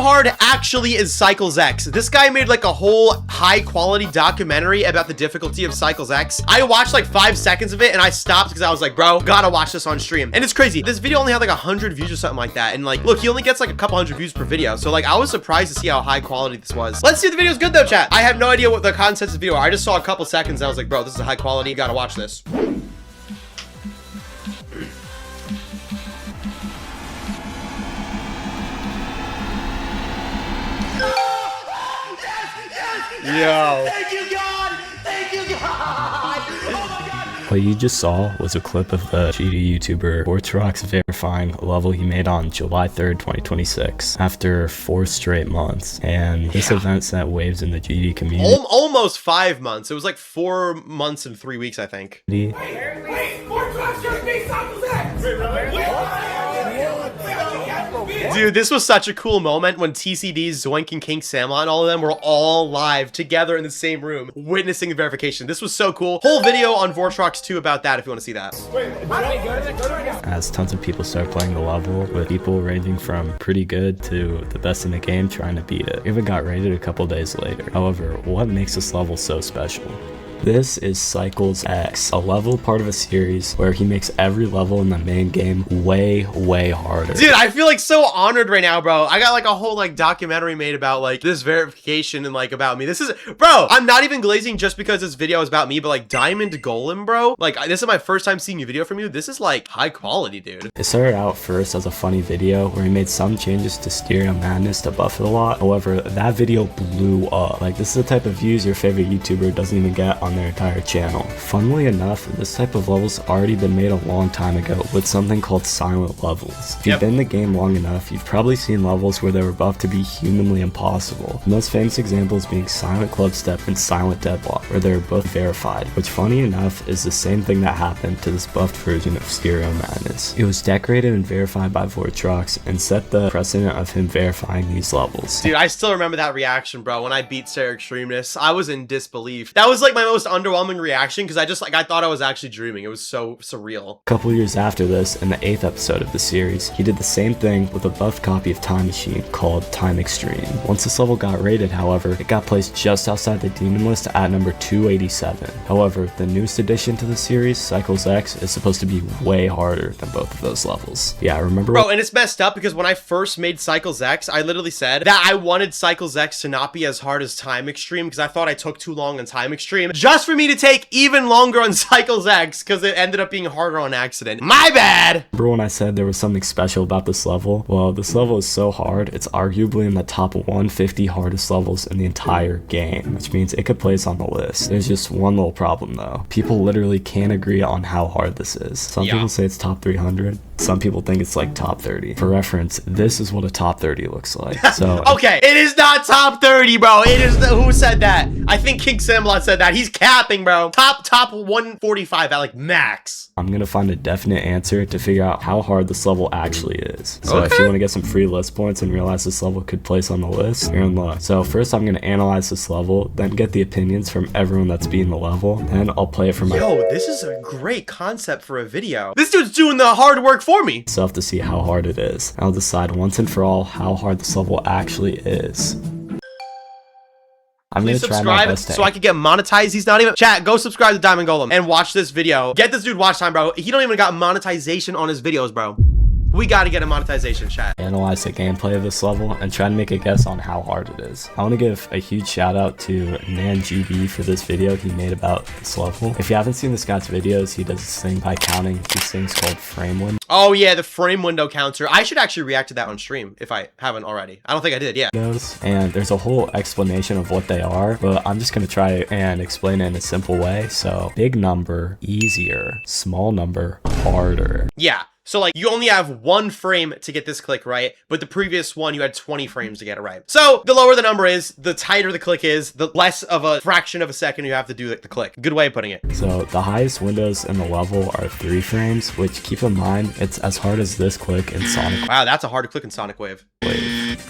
how hard actually is Cycles X? This guy made like a whole high quality documentary about the difficulty of Cycles X. I watched like 5 seconds of it and I stopped because I was like, bro, gotta watch this on stream. And it's crazy. This video only had like 100 views or something like that. And like, look, he only gets like a couple hundred views per video. So like, I was surprised to see how high quality this was. Let's see if the video's good though, chat. I have no idea what the content of the video are. I just saw a couple seconds and I was like, bro, this is high quality. You gotta watch this. Yo. Thank you, God! Thank you, God! Oh my God! What you just saw was a clip of the GD YouTuber Vortrox verifying a level he made on July 3rd, 2026 after 4 straight months. And this event sent waves in the GD community. Almost 5 months. It was like 4 months and 3 weeks, I think. Wait, Vortrox just beat Cycles X! Dude, this was such a cool moment when TCD, Zoink, and King Samla and all of them were all live together in the same room witnessing the verification. This was so cool. Whole video on Vortrox 2 about that if you want to see that. As tons of people start playing the level, with people ranging from pretty good to the best in the game trying to beat it. It even got rated a couple days later. However, what makes this level so special? This is Cycles X, a level part of a series where he makes every level in the main game way harder. Dude, I feel like so honored right now, bro. I got like a whole like documentary made about like this verification and like about me. This is, bro, I'm not even glazing just because this video is about me, but like Diamond Golem, bro. Like this is my first time seeing a video from you. This is like high quality, dude. It started out first as a funny video where he made some changes to Stereo Madness to buff it a lot. However, that video blew up. Like this is the type of views your favorite YouTuber doesn't even get on their entire channel. Funnily enough, this type of level's already been made a long time ago with something called silent levels. If you've been in the game long enough, you've probably seen levels where they were buffed to be humanly impossible. The most famous examples being Silent Clubstep and Silent Deadlock, where they were both verified, which funny enough is the same thing that happened to this buffed version of Stereo Madness. It was decorated and verified by Vortrox and set the precedent of him verifying these levels. Dude, I still remember that reaction, bro. When I beat Stereo Extremeness, I was in disbelief. That was like my most underwhelming reaction because I thought I was actually dreaming. It was so surreal. A couple years after this, in the 8th episode of the series, he did the same thing with a buffed copy of Time Machine called Time Extreme. Once this level got rated, however, it got placed just outside the demon list at number 287. However, the newest addition to the series, Cycles X, is supposed to be way harder than both of those levels. Yeah, remember? Bro, and it's messed up because when I first made Cycles X, I literally said that I wanted Cycles X to not be as hard as Time Extreme because I thought I took too long on Time Extreme just for me to take even longer on Cycles X because it ended up being harder on accident. My bad! Remember when I said there was something special about this level? Well, this level is so hard, it's arguably in the top 150 hardest levels in the entire game, which means it could place on the list. There's just one little problem though. People literally can't agree on how hard this is. Some people say it's top 300. Some people think it's like top 30. For reference, this is what a top 30 looks like. So okay, it is not top 30, bro. It is who said that? I think King Samlot said that. He's capping, bro. Top 145 at like max. I'm gonna find a definite answer to figure out how hard this level actually is. So if you want to get some free list points and realize this level could place on the list, you're in luck. So first I'm gonna analyze this level, then get the opinions from everyone that's beaten the level, then I'll play it for my this is a great concept for a video. This dude's doing the hard work for me. Self to see how hard it is. I'll decide once and for all how hard this level actually is. I'm Please gonna try my subscribe best so I can get monetized. He's not even chat. Go subscribe to Diamond Golem and watch this video. Get this dude watch time, bro. He don't even got monetization on his videos, bro. We gotta get a monetization, chat. Analyze the gameplay of this level and try to make a guess on how hard it is. I want to give a huge shout out to NanGB for this video he made about this level. If you haven't seen this guy's videos, he does this thing by counting these things called frame windows. Oh yeah, the frame window counter. I should actually react to that on stream if I haven't already. I don't think I did, yeah. And there's a whole explanation of what they are, but I'm just gonna try and explain it in a simple way. So big number, easier, small number, harder. Yeah. So like you only have 1 frame to get this click right, but the previous one you had 20 frames to get it right. So the lower the number is, the tighter the click is, the less of a fraction of a second you have to do the click. Good way of putting it. So the highest windows in the level are 3 frames, which keep in mind, it's as hard as this click in Sonic Wow, that's a hard click in Sonic Wave.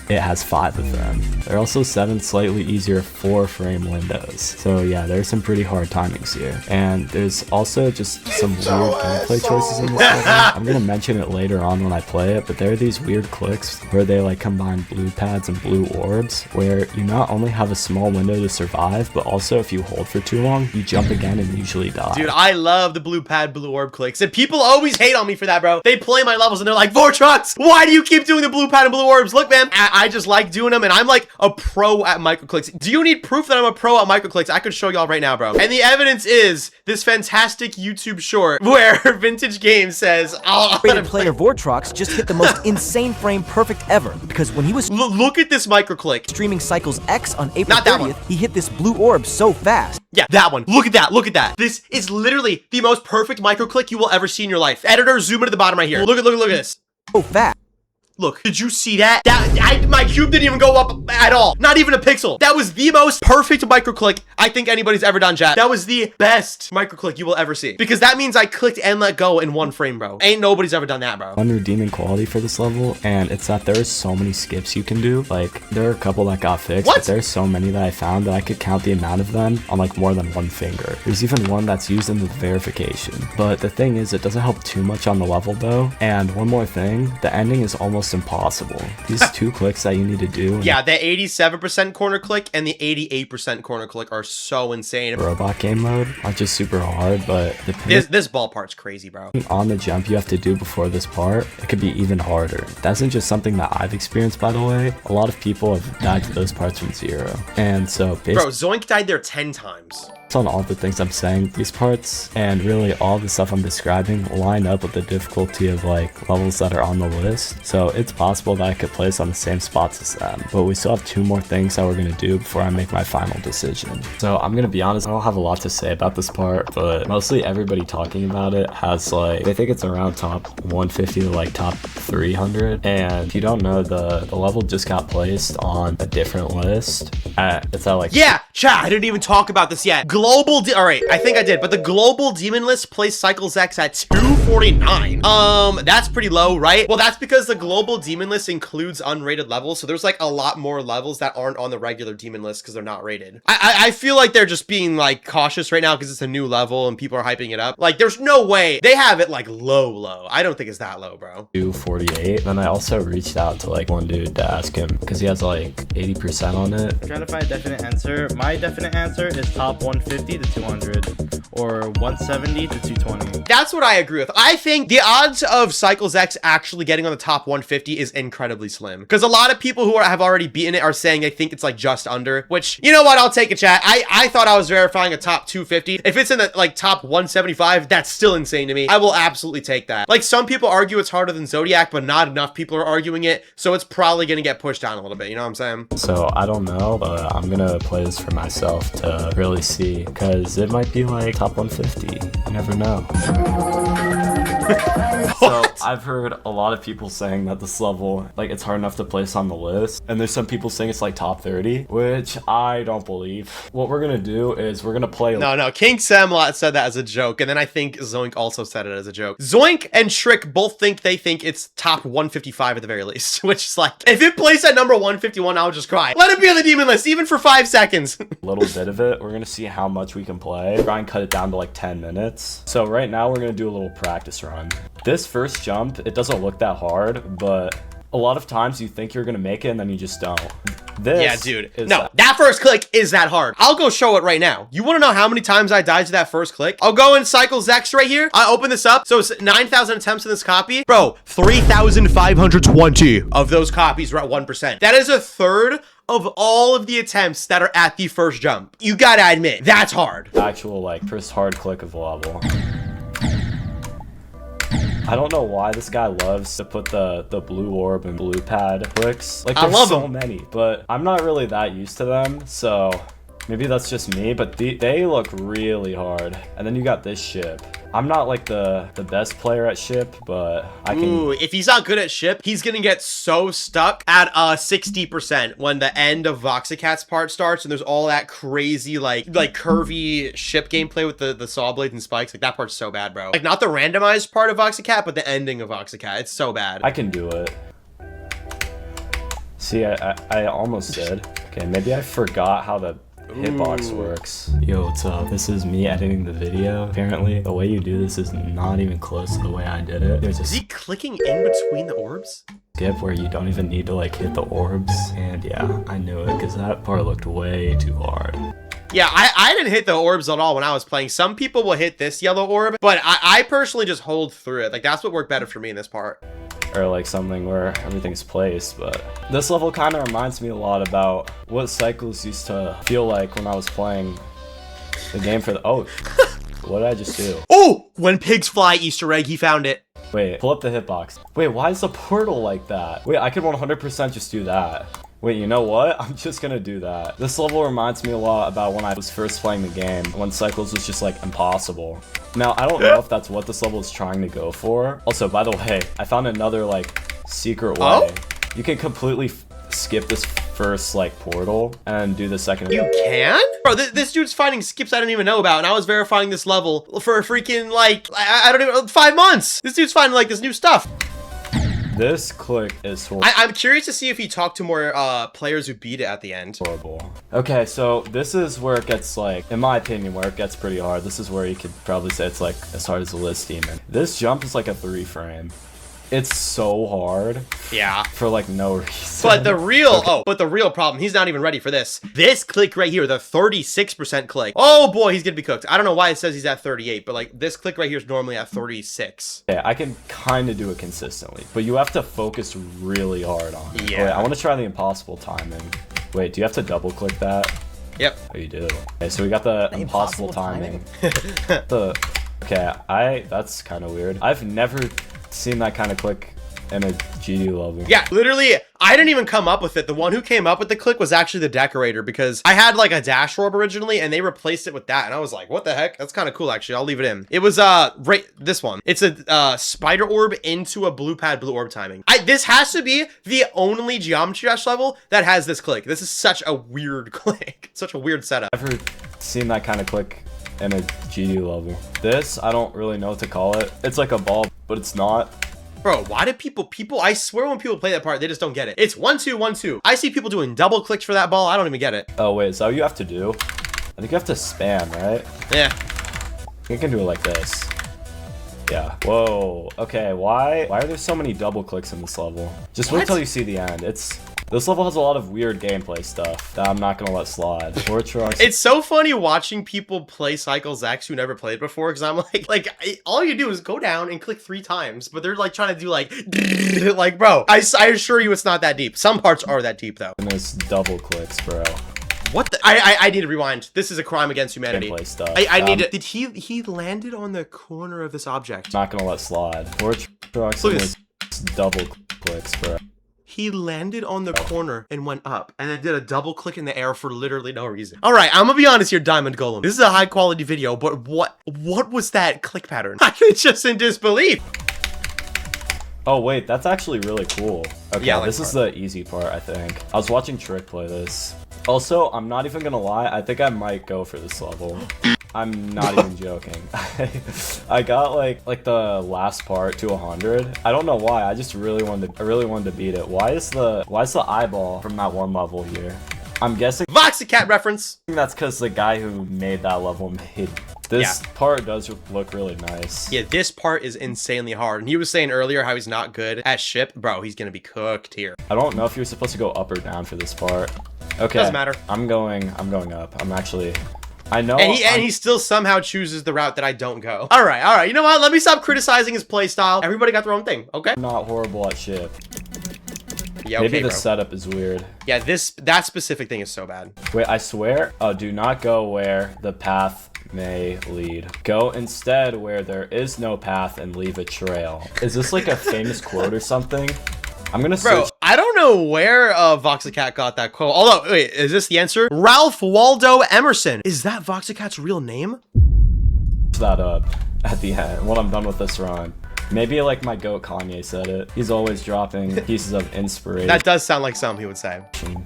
it has 5 of them. There are also 7 slightly easier 4-frame windows. So yeah, there's some pretty hard timings here. And there's also just some weird gameplay choices in this level. I'm gonna mention it later on when I play it, but there are these weird clicks where they like combine blue pads and blue orbs, where you not only have a small window to survive, but also if you hold for too long, you jump again and usually die. Dude, I love the blue pad, blue orb clicks, and people always hate on me for that, bro. They play my levels and they're like, Vortrox, why do you keep doing the blue pad and blue orbs? Look, man, I just like doing them, and I'm like a pro at microclicks. Do you need proof that I'm a pro at microclicks? I could show y'all right now, bro. And the evidence is this fantastic YouTube short where Vintage Games says, Rated player Vortrox just hit the most insane frame perfect ever, because when he was look at this microclick. streaming Cycles X on April Not that one. 30th, he hit this blue orb so fast. Yeah, that one. Look at that. Look at that. This is literally the most perfect microclick you will ever see in your life. Editor, zoom into the bottom right here. Look at this. So fast. Look, did you see that? My cube didn't even go up at all. Not even a pixel. That was the most perfect microclick I think anybody's ever done, chat. That was the best microclick you will ever see. Because that means I clicked and let go in 1 frame, bro. Ain't nobody's ever done that, bro. One redeeming quality for this level, and it's that there are so many skips you can do. Like, there are a couple that got fixed, but there's so many that I found that I could count the amount of them on like more than 1 finger. There's even one that's used in the verification. But the thing is, it doesn't help too much on the level though. And one more thing, the ending is almost impossible. These 2 clicks that you need to do. Yeah, the 87% corner click and the 88% corner click are so insane. Robot game mode are just super hard, but this ball part's crazy, bro. On the jump you have to do before this part, it could be even harder. That isn't just something that I've experienced, by the way. A lot of people have died to those parts from 0. And so bro, Zoink died there 10 times. On all the things I'm saying, these parts and really all the stuff I'm describing line up with the difficulty of like levels that are on the list. So it's possible that I could place on the same spots as them, but we still have 2 more things that we're gonna do before I make my final decision. So I'm gonna be honest, I don't have a lot to say about this part, but mostly everybody talking about it has like, they think it's around top 150 to like top 300. And if you don't know, the level just got placed on a different list. It's at like, yeah, chat, I didn't even talk about this yet. All right, I think I did, but the global demon list placed Cycles X at 249. That's pretty low, right? Well, that's because the global demon list includes unrated levels, so there's like a lot more levels that aren't on the regular demon list because they're not rated. I feel like they're just being like cautious right now because it's a new level and people are hyping it up. Like, there's no way they have it like low. I don't think it's that low, bro. 248. Then I also reached out to like one dude to ask him because he has like 80% on it. I'm trying to find a definite answer. My definite answer is top 150 to 200 or 170 to 220. That's what I agree with. I think the odds of Cycles X actually getting on the top 150 is incredibly slim because a lot of people who have already beaten it are saying they think it's like just under, which, you know what, I'll take a chat. I thought I was verifying a top 250. If it's in the like top 175, that's still insane to me. I will absolutely take that. Like, some people argue it's harder than Zodiac, but not enough people are arguing it, so it's probably gonna get pushed down a little bit, you know what I'm saying? So I don't know, but I'm gonna play this for myself to really see, because it might be like top 150. You never know. So I've heard a lot of people saying that this level, like, it's hard enough to place on the list, and there's some people saying it's like top 30, which I don't believe. What we're gonna do is we're gonna play. No, King Samlot said that as a joke, and then I think Zoink also said it as a joke. Zoink and Trick both think it's top 155 at the very least, which is like, if it plays at number 151, I'll just cry. Let it be on the demon list, even for 5 seconds. A little bit of it. We're gonna see how much we can play. Try and cut it down to like 10 minutes. So right now we're gonna do a little practice run. This first jump, it doesn't look that hard, but a lot of times you think you're gonna make it and then you just don't. Yeah, dude. No, that first click is that hard. I'll go show it right now. You want to know how many times I died to that first click? I'll go in Cycles X right here. I open this up. So it's 9,000 attempts in this copy. Bro, 3,520 of those copies are at 1%. That is a third of all of the attempts that are at the first jump. You gotta admit, that's hard. Actual, like, first hard click of the level. I don't know why this guy loves to put the blue orb and blue pad clicks. Like, there's so many, but I'm not really that used to them, so maybe that's just me, but they look really hard. And then you got this ship. I'm not like the best player at ship, but I can. Ooh, if he's not good at ship, he's gonna get so stuck at 60% when the end of Voxicat's part starts and there's all that crazy like curvy ship gameplay with the saw blades and spikes. Like, that part's so bad, bro. Like, not the randomized part of Voxicat, but the ending of Voxicat. It's so bad. I can do it. See, I almost did. Okay, maybe I forgot how the hitbox works. Yo, what's up? This is me editing the video. Apparently, the way you do this is not even close to the way I did it. There's a Is he clicking in between the orbs? skip where you don't even need to like hit the orbs. And yeah, I knew it because that part looked way too hard. Yeah, I didn't hit the orbs at all when I was playing. Some people will hit this yellow orb, but I personally just hold through it. Like, that's what worked better for me in this part. Or like something where everything's placed, but this level kind of reminds me a lot about what cycles used to feel like when I was playing the game for the— oh, what did I just do? Oh, when pigs fly, Easter egg, he found it. Wait, pull up the hitbox. Wait, why is the portal like that? Wait, I could 100% just do that. Wait, you know what? I'm just gonna do that. This level reminds me a lot about when I was first playing the game, when cycles was just like impossible. Now, I don't know if that's what this level is trying to go for. Also, by the way, I found another like secret way. Oh? You can completely skip this first like portal and do the second. You can? Bro, this dude's finding skips I didn't even know about, and I was verifying this level for a freaking like, I don't even, 5 months. This dude's finding like this new stuff. This click is I'm curious to see if he talked to more players who beat it at the end. horrible. Okay, so this is where it gets like, in my opinion, where it gets pretty hard. This is where you could probably say it's like as hard as the list demon. This jump is like a 3 frame. It's so hard. Yeah. For like no reason. But the real, but the real problem, he's not even ready for this. This click right here, the 36% click. Oh boy, he's gonna be cooked. I don't know why it says he's at 38, but like this click right here is normally at 36. Yeah, I can kind of do it consistently, but you have to focus really hard on it. Yeah. Wait, I want to try the impossible timing. Wait, do you have to double click that? Yep. Oh, you do. Okay, so we got the impossible timing. Okay, that's kind of weird. I've never seen that kind of click in a GD level. Yeah, literally, I didn't even come up with it. The one who came up with the click was actually the decorator, because I had like a dash orb originally and they replaced it with that. And I was like, what the heck? That's kind of cool, actually. I'll leave it in. It was, right, this one. It's a spider orb into a blue pad, blue orb timing. This has to be the only Geometry Dash level that has this click. This is such a weird click. Such a weird setup. I've never seen that kind of click in a GD level. This, I don't really know what to call it. It's like a ball, but it's not. Bro, why do people, I swear when people play that part, they just don't get it. It's 1, 2, 1, 2. I see people doing double clicks for that ball. I don't even get it. Oh, wait, is that what you have to do? I think you have to spam, right? Yeah. You can do it like this. Yeah. Whoa. Okay, why are there so many double clicks in this level? Just wait till you see the end. This level has a lot of weird gameplay stuff that I'm not gonna let slide. Vortrox. It's so funny watching people play Cycles X who never played before, because I'm like, all you do is go down and click 3 times, but they're like trying to do like, bro, I assure you it's not that deep. Some parts are that deep though. And there's double clicks, bro. What the? I need to rewind. This is a crime against humanity. Gameplay stuff. I need to. Did he landed on the corner of this object? Not gonna let slide. Vortrox Look at was double clicks, bro. He landed on the corner and went up, and then did a double click in the air for literally no reason. All right, I'm gonna be honest here, Diamond Golem. This is a high quality video, but what was that click pattern? I'm just in disbelief. Oh wait, that's actually really cool. Okay, Yeah, I like this is the easy part, I think. I was watching Trick play this. Also, I'm not even gonna lie, I think I might go for this level. I'm not even joking. I got like the last part to 100. I don't know why. I just really wanted to beat it. Why is the eyeball from that one level here? I'm guessing Voxicat reference. that's because the guy who made that level made this part does look really nice. Yeah, this part is insanely hard. And he was saying earlier how he's not good at ship. Bro, he's gonna be cooked here. I don't know if you're supposed to go up or down for this part. Okay. Doesn't matter. I'm going up. I know. And he still somehow chooses the route that I don't go. All right. You know what? Let me stop criticizing his playstyle. Everybody got their own thing, okay? I'm not horrible at ship. Yeah, okay, Maybe the bro. setup is weird. Yeah, that specific thing is so bad. Wait, I swear. Oh, do not go where the path may lead. Go instead where there is no path and leave a trail. Is this like a famous quote or something? I'm gonna Bro, search. I don't know where Voxicat got that quote. Although, wait, is this the answer? Ralph Waldo Emerson. Is that Voxicat's real name? That up at the end when I'm done with this run. Maybe like my goat Kanye said it. He's always dropping pieces of inspiration. That does sound like something he would say.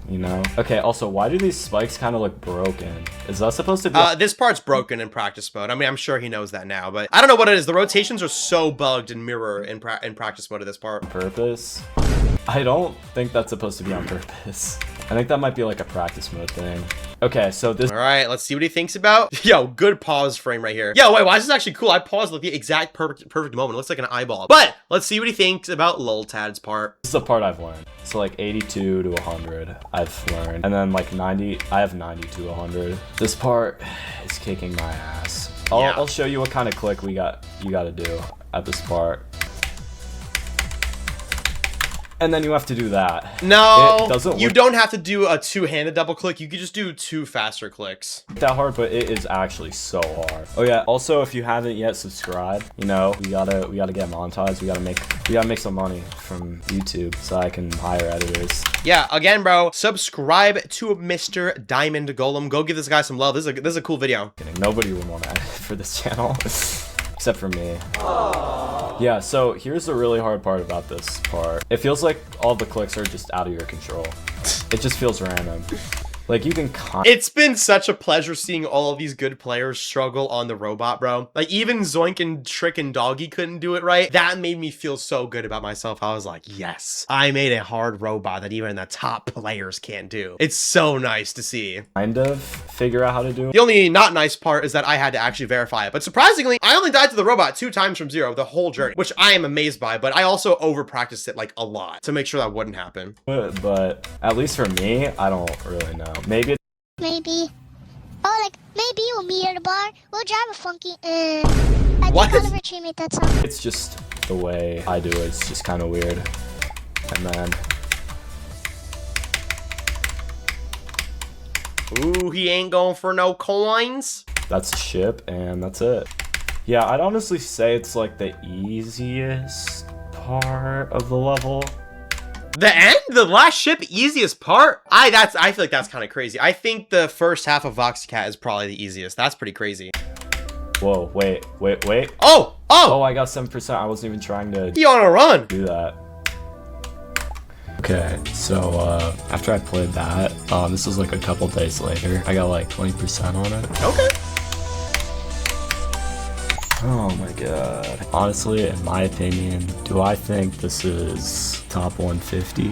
You know? Okay, also, why do these spikes kind of look broken? Is that supposed to be— This part's broken in practice mode. I mean, I'm sure he knows that now, but I don't know what it is. The rotations are so bugged in mirror in practice mode of this part. purpose? I don't think that's supposed to be on purpose. I think that might be like a practice mode thing. Okay, so this. All right, let's see what he thinks about. Yo, good pause frame right here. Yo, wait, why is this actually cool? I paused at the exact perfect moment. It looks like an eyeball. But let's see what he thinks about Loltad's part. This is the part I've learned. So like 82 to 100 I've learned. And then like 90, I have 90 to 100. This part is kicking my ass. I'll show you what kind of click you gotta do at this part. And then you have to do that. No, it doesn't you don't have to do a two-handed double click. You could just do 2 faster clicks. That hard, but it is actually so hard. Oh yeah, also if you haven't yet subscribed, you know, we gotta get monetized. We gotta make some money from YouTube so I can hire editors. Yeah, again, bro, subscribe to Mr. Diamond Golem. Go give this guy some love. This is a cool video. Nobody would want to edit for this channel except for me. Yeah, so here's the really hard part about this part. It feels like all the clicks are just out of your control. It just feels random. Like, you can It's been such a pleasure seeing all of these good players struggle on the robot, bro. Like, even Zoink and Trick and Doggy couldn't do it right. That made me feel so good about myself. I was like, yes, I made a hard robot that even the top players can't do. It's so nice to see. kind of figure out how to do it. The only not nice part is that I had to actually verify it. But surprisingly, I only died to the robot 2 times from 0 the whole journey, which I am amazed by. But I also over-practiced it, like, a lot to make sure that wouldn't happen. But at least for me, I don't really know. Maybe. Oh, like, maybe we'll meet at a bar. We'll drive a funky. I What? think Oliver Tree made that song. It's just the way I do it. It's just kind of weird. And then. Ooh, he ain't going for no coins. That's a ship, and that's it. Yeah, I'd honestly say it's like the easiest part of the level. The end? The last ship, easiest part? I feel like that's kind of crazy. I think the first half of Voxycat is probably the easiest. That's pretty crazy. Whoa, wait. Oh! Oh, I got 7%. I wasn't even trying to He on a run. do that. Okay, so after I played that, this was like a couple days later. I got like 20% on it. Okay. Oh my god. Honestly, in my opinion, do I think this is top 150?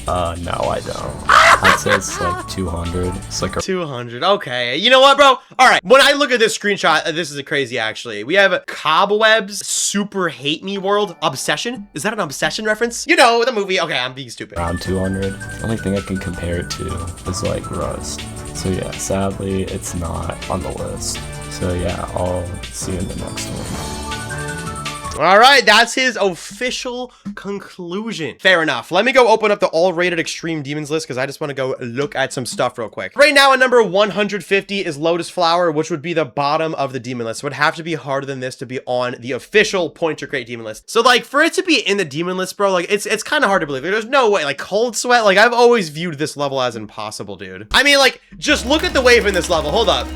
No, I don't. I'd say it's like 200. It's like a 200. Okay. You know what, bro? All right. When I look at this screenshot, this is crazy, actually. We have Cobwebs, Super Hate Me World, Obsession. Is that an Obsession reference? You know, the movie. Okay, I'm being stupid. around 200. The only thing I can compare it to is like Rust. So yeah, sadly, it's not on the list. So yeah, I'll see you in the next one. All right, that's his official conclusion. Fair enough. Let me go open up the all-rated Extreme Demons list because I just want to go look at some stuff real quick. Right now, at number 150 is Lotus Flower, which would be the bottom of the demon list. It would have to be harder than this to be on the official Pointer Crate demon list. So, like, for it to be in the demon list, bro, like, it's kind of hard to believe. There's no way. Like, Cold Sweat, like, I've always viewed this level as impossible, dude. I mean, like, just look at the wave in this level. Hold up.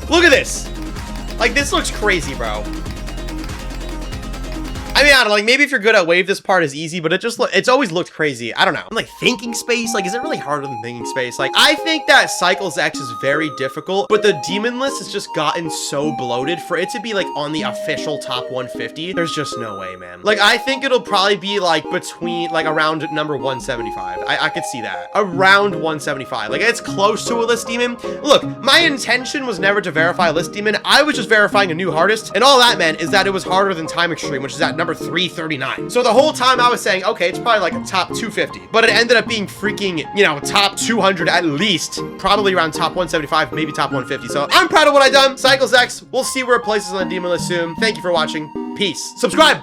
Look at this. Like, this looks crazy, bro. I mean, I don't know, like, maybe if you're good at wave, this part is easy, but it's always looked crazy. I don't know. I'm like, Thinking Space, like, is it really harder than Thinking Space? Like, I think that Cycles X is very difficult, but the demon list has just gotten so bloated for it to be, like, on the official top 150. There's just no way, man. Like, I think it'll probably be, like, between, like, around number 175. I could see that. Around 175. Like, it's close to a list demon. Look, my intention was never to verify a list demon. I was just verifying a new hardest, and all that meant is that it was harder than Time Extreme, which is at number 339. So the whole time I was saying, okay, it's probably like a top 250, but it ended up being freaking, you know, top 200 at least, probably around top 175, maybe top 150. So I'm proud of what I done. Cycles X, we'll see where it places on the demon list soon. Thank you for watching. Peace. Subscribe.